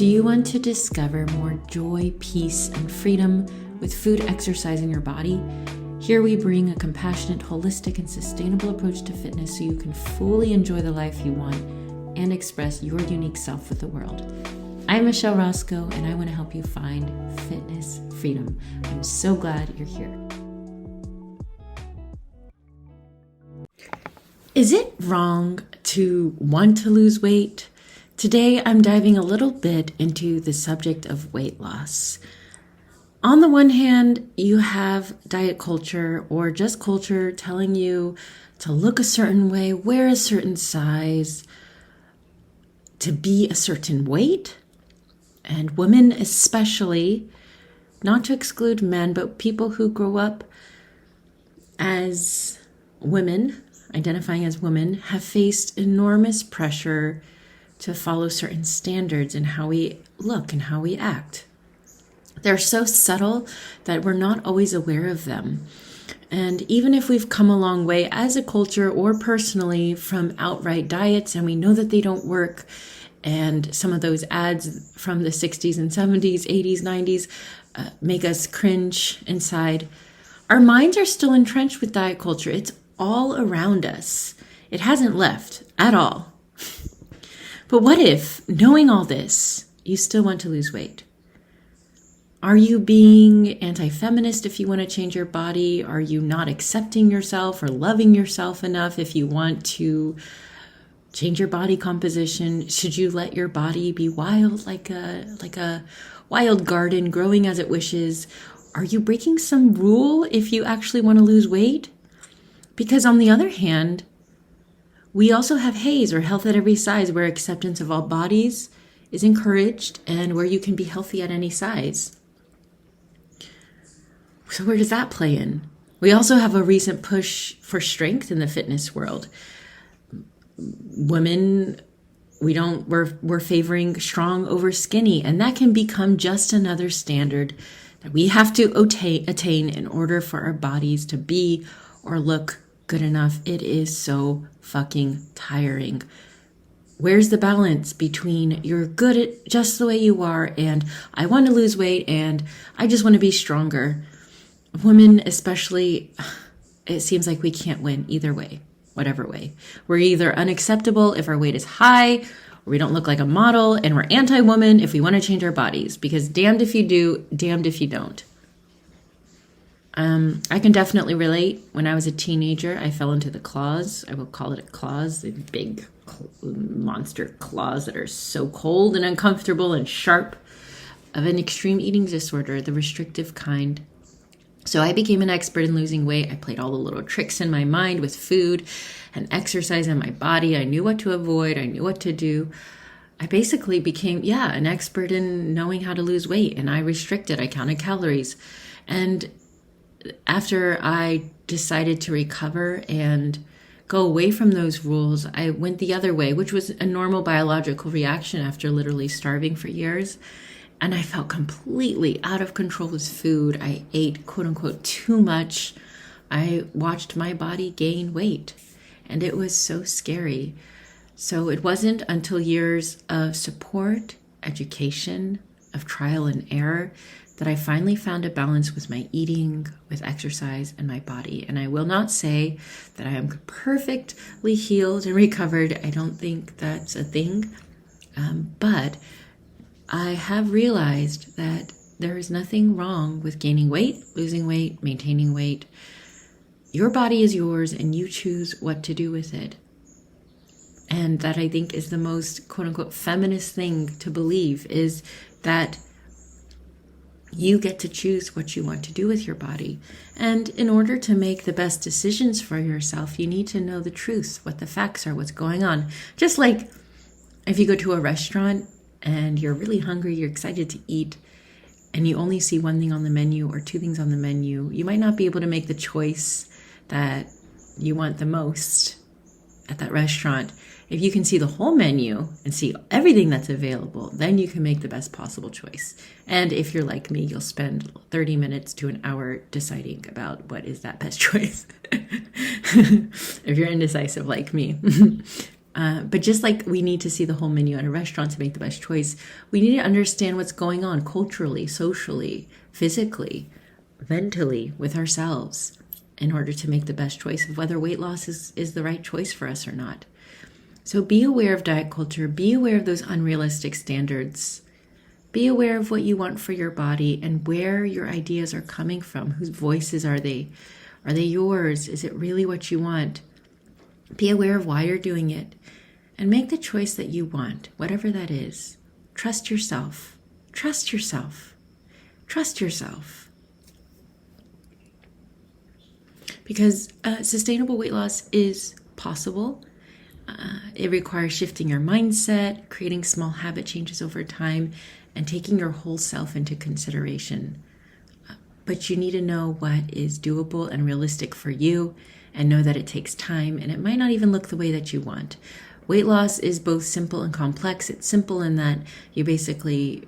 Do you want to discover more joy, peace, and freedom with food, exercise, and your body? Here we bring a compassionate, holistic, and sustainable approach to fitness so you can fully enjoy the life you want and express your unique self with the world. I'm Michelle Roscoe, and I want to help you find fitness freedom. I'm so glad you're here. Is it wrong to want to lose weight? Today, I'm diving a little bit into the subject of weight loss. On the one hand, you have diet culture or just culture telling you to look a certain way, wear a certain size, to be a certain weight. And women especially, not to exclude men, but people who grow up as women, identifying as women, have faced enormous pressure to follow certain standards in how we look and how we act. They're so subtle that we're not always aware of them. And even if we've come a long way as a culture or personally from outright diets, and we know that they don't work, and some of those ads from the 60s and 70s, 80s, 90s make us cringe inside, our minds are still entrenched with diet culture. It's all around us. It hasn't left at all. But what if, knowing all this, you still want to lose weight? Are you being anti-feminist if you want to change your body? Are you not accepting yourself or loving yourself enough if you want to change your body composition? Should you let your body be wild, like a wild garden growing as it wishes? Are you breaking some rule if you actually want to lose weight? Because on the other hand, we also have HAES, or health at every size, where acceptance of all bodies is encouraged and where you can be healthy at any size. So where does that play in? We also have a recent push for strength in the fitness world. Women, we're favoring strong over skinny, and that can become just another standard that we have to attain in order for our bodies to be or look good enough. It is so fucking tiring. Where's the balance between you're good at just the way you are and I want to lose weight and I just want to be stronger? Women especially, it seems like we can't win either way, whatever way. We're either unacceptable if our weight is high, or we don't look like a model, and we're anti-woman if we want to change our bodies, because damned if you do, damned if you don't. I can definitely relate. When I was a teenager, I fell into the claws. I will call it a claws, the big monster claws that are so cold and uncomfortable and sharp, of an extreme eating disorder, the restrictive kind. So I became an expert in losing weight. I played all the little tricks in my mind with food and exercise in my body. I knew what to avoid. I knew what to do. I basically became, an expert in knowing how to lose weight. And I restricted. I counted calories. And after I decided to recover and go away from those rules, I went the other way, which was a normal biological reaction after literally starving for years. And I felt completely out of control with food. I ate, quote unquote, too much. I watched my body gain weight, and it was so scary. So it wasn't until years of support, education, of trial and error, that I finally found a balance with my eating, with exercise, and my body. And I will not say that I am perfectly healed and recovered. I don't think that's a thing. But I have realized that there is nothing wrong with gaining weight, losing weight, maintaining weight. Your body is yours, and you choose what to do with it. And that, I think, is the most, quote unquote, feminist thing to believe, is that you get to choose what you want to do with your body. And in order to make the best decisions for yourself, you need to know the truth, what the facts are, what's going on. Just like if you go to a restaurant and you're really hungry, you're excited to eat, and you only see one thing on the menu or two things on the menu, you might not be able to make the choice that you want the most at that restaurant. If you can see the whole menu and see everything that's available, then you can make the best possible choice. And if you're like me, you'll spend 30 minutes to an hour deciding about what is that best choice. If you're indecisive like me. But just like we need to see the whole menu at a restaurant to make the best choice, we need to understand what's going on culturally, socially, physically, mentally with ourselves in order to make the best choice of whether weight loss is the right choice for us or not. So be aware of diet culture, be aware of those unrealistic standards, be aware of what you want for your body and where your ideas are coming from. Whose voices are they? Are they yours? Is it really what you want? Be aware of why you're doing it and make the choice that you want, whatever that is. Trust yourself. Trust yourself. Trust yourself. Because sustainable weight loss is possible. It requires shifting your mindset, creating small habit changes over time, and taking your whole self into consideration. But you need to know what is doable and realistic for you, and know that it takes time, and it might not even look the way that you want. Weight loss is both simple and complex. It's simple in that you basically,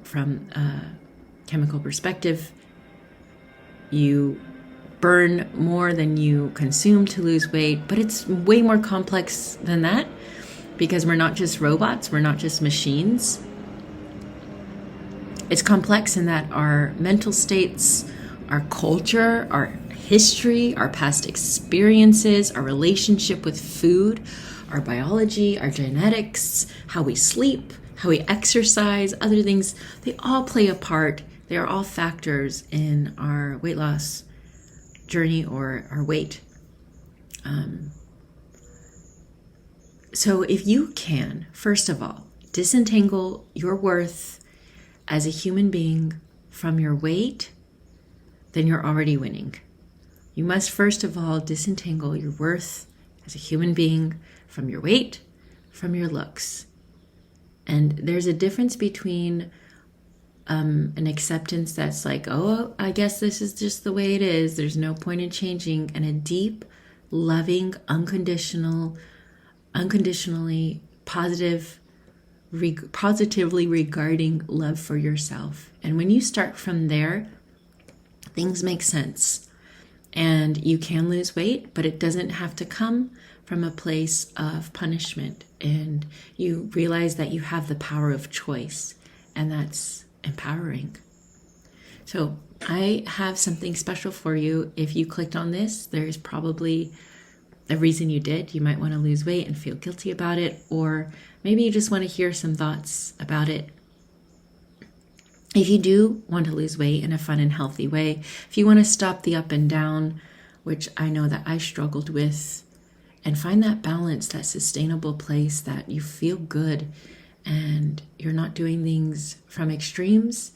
from a chemical perspective, you burn more than you consume to lose weight, but it's way more complex than that because we're not just robots, we're not just machines. It's complex in that our mental states, our culture, our history, our past experiences, our relationship with food, our biology, our genetics, how we sleep, how we exercise, other things, they all play a part. They are all factors in our weight loss journey or our weight. So if you can, first of all, disentangle your worth as a human being from your weight, then you're already winning. You must first of all disentangle your worth as a human being from your weight, from your looks. And there's a difference between an acceptance that's like, oh, I guess this is just the way it is, there's no point in changing, and a deep, loving, unconditionally positively regarding love for yourself. And when you start from there, things make sense. And you can lose weight, but it doesn't have to come from a place of punishment. And you realize that you have the power of choice, and that's empowering. So I have something special for you. If you clicked on this, there's probably a reason you did. You might want to lose weight and feel guilty about it, or maybe you just want to hear some thoughts about it. If you do want to lose weight in a fun and healthy way, if you want to stop the up and down, which I know that I struggled with, and find that balance, that sustainable place that you feel good and you're not doing things from extremes,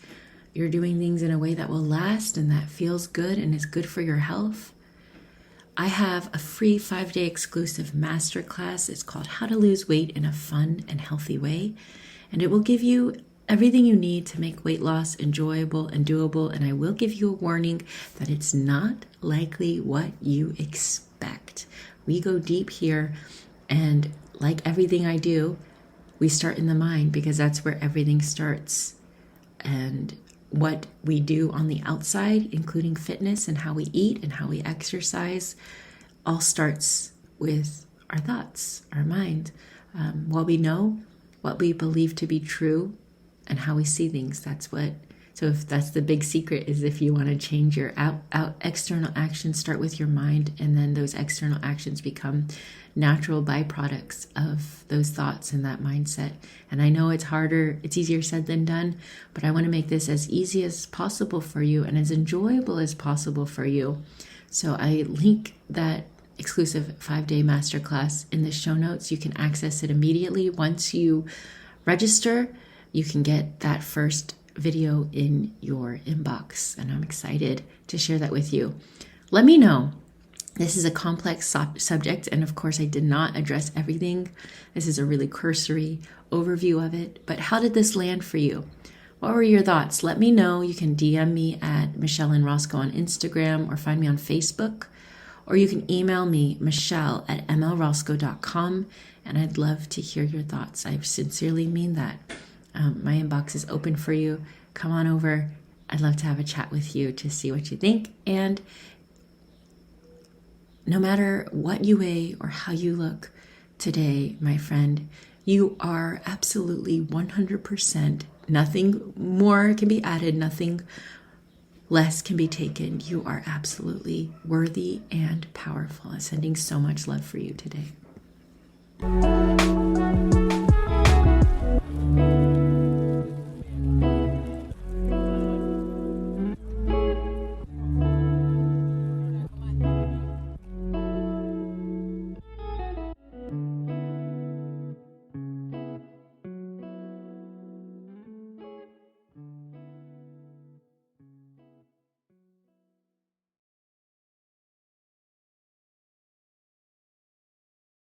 you're doing things in a way that will last and that feels good and is good for your health, I have a free 5-day exclusive masterclass. It's called How to Lose Weight in a Fun and Healthy Way. And it will give you everything you need to make weight loss enjoyable and doable. And I will give you a warning that it's not likely what you expect. We go deep here, and like everything I do, we start in the mind because that's where everything starts. And what we do on the outside, including fitness and how we eat and how we exercise, all starts with our thoughts, our mind. What we know, what we believe to be true, and how we see things. So if that's the big secret, is if you want to change your out external actions, start with your mind, and then those external actions become natural byproducts of those thoughts and that mindset. And I know it's easier said than done, but I want to make this as easy as possible for you and as enjoyable as possible for you. So I link that exclusive 5-day masterclass in the show notes. You can access it immediately. Once you register, you can get that first video in your inbox, and I'm excited to share that with you. Let me know. This is a complex subject, and of course I did not address everything. This is a really cursory overview of it, but how did this land for you? What were your thoughts? Let me know. You can DM me at Michelle and Roscoe on Instagram, or find me on Facebook, or you can email me, michelle@mlroscoe.com, and I'd love to hear your thoughts. I sincerely mean that. My inbox is open for you. Come on over. I'd love to have a chat with you to see what you think. And no matter what you weigh or how you look, today, my friend. You are absolutely 100%. Nothing more can be added, nothing less can be taken. You are absolutely worthy and powerful. I'm sending so much love for you today.